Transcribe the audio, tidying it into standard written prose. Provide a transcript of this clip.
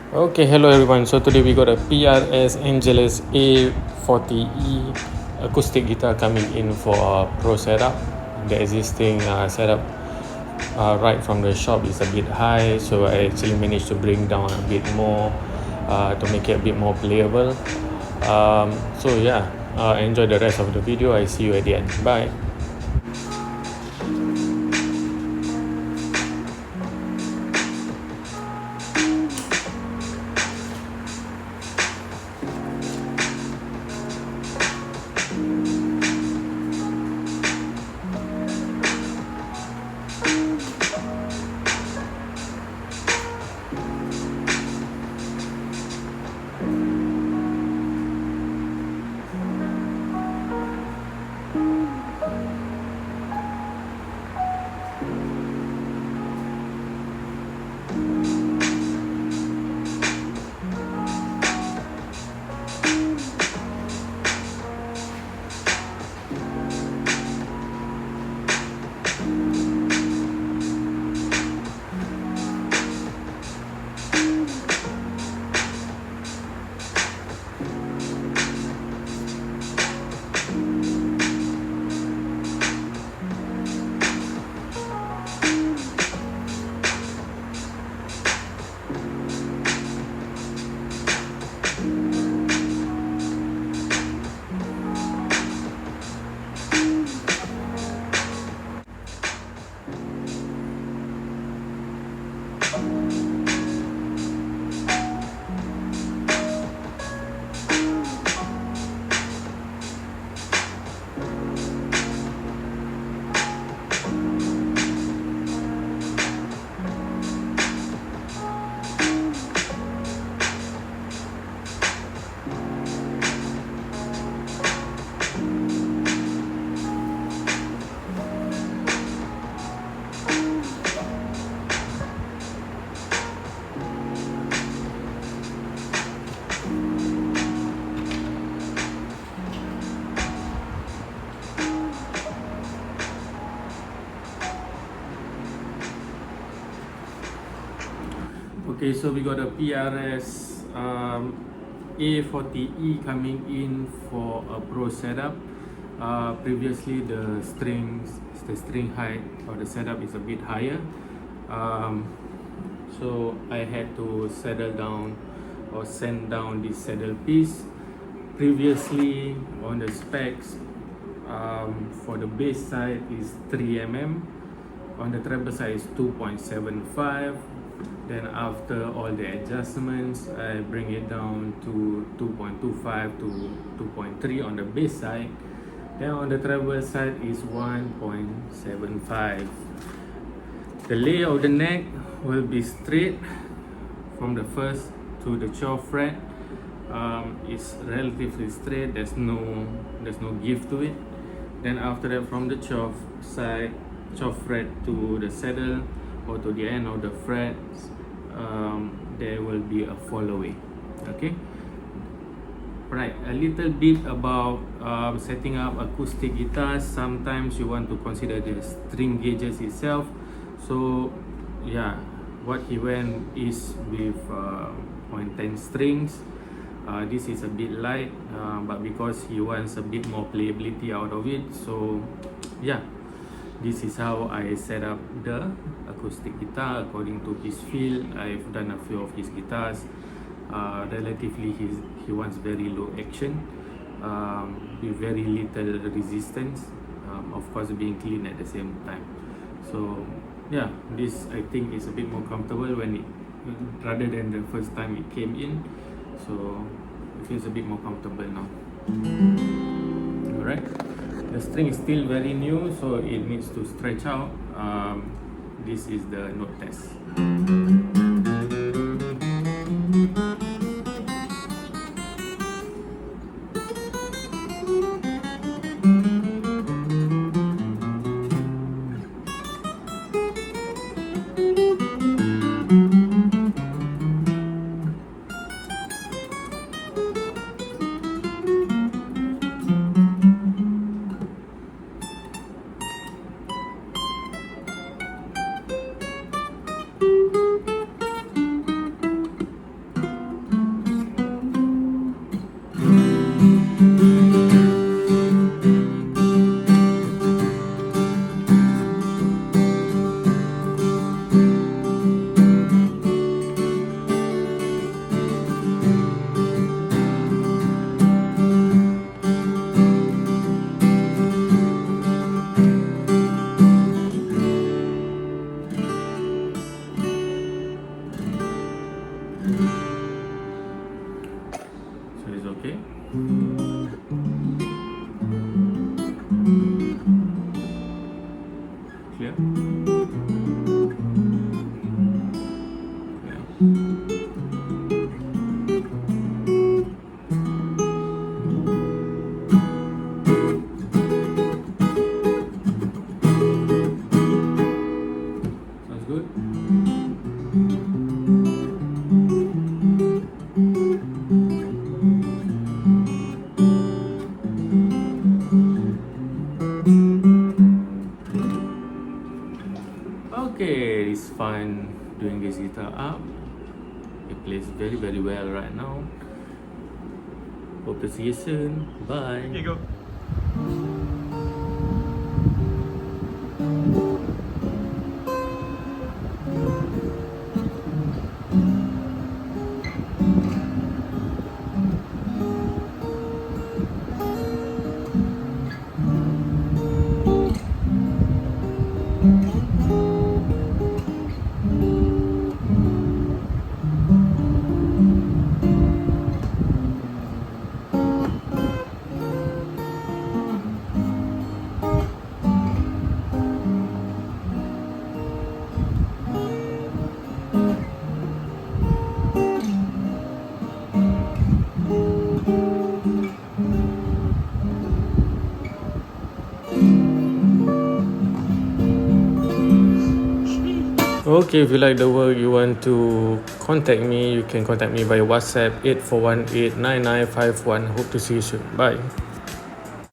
Okay, hello everyone. So today we got a PRS Angelus a40e acoustic guitar coming in for a pro setup. The existing setup right from the shop is a bit high, so I actually managed to bring down a bit more to make it a bit more playable. So yeah, enjoy the rest of the video. I see you at the end. Bye. Okay, so we got a PRS a40e coming in for a pro setup. Previously, the string height or the setup is a bit higher, so I had to saddle down or sand down this saddle piece. Previously, on the specs, for the bass side is 3 mm, on the treble side is 2.75. Then after all the adjustments, I bring it down to 2.25 to 2.3 on the bass side. Then on the treble side is 1.75. The lay of the neck will be straight from the first to the 12th fret. It's relatively straight. There's no give to it. Then after that, from the 12th side, 12th fret to the saddle or to the end of the frets, there will be a fall away. Okay. Right, a little bit about setting up acoustic guitars. Sometimes you want to consider the string gauges itself. So yeah, what he went is with 0.10 strings. This is a bit light, but because he wants a bit more playability out of it, so yeah, this is how I set up the acoustic guitar according to his feel. I've done a few of his guitars. Relatively, he wants very low action, with very little resistance, of course being clean at the same time. So yeah, this I think is a bit more comfortable when it, rather than the first time it came in. So it feels a bit more comfortable now. Alright, the string is still very new, so it needs to stretch out. This is the note test. So it's okay. Clear? Sounds good? Okay, it's fun doing this guitar up. It plays very, very well right now. Hope to see you soon. Bye. Here you go. Okay, if you like the work, you want to contact me, you can contact me via WhatsApp 84189951. Hope to see you soon. Bye.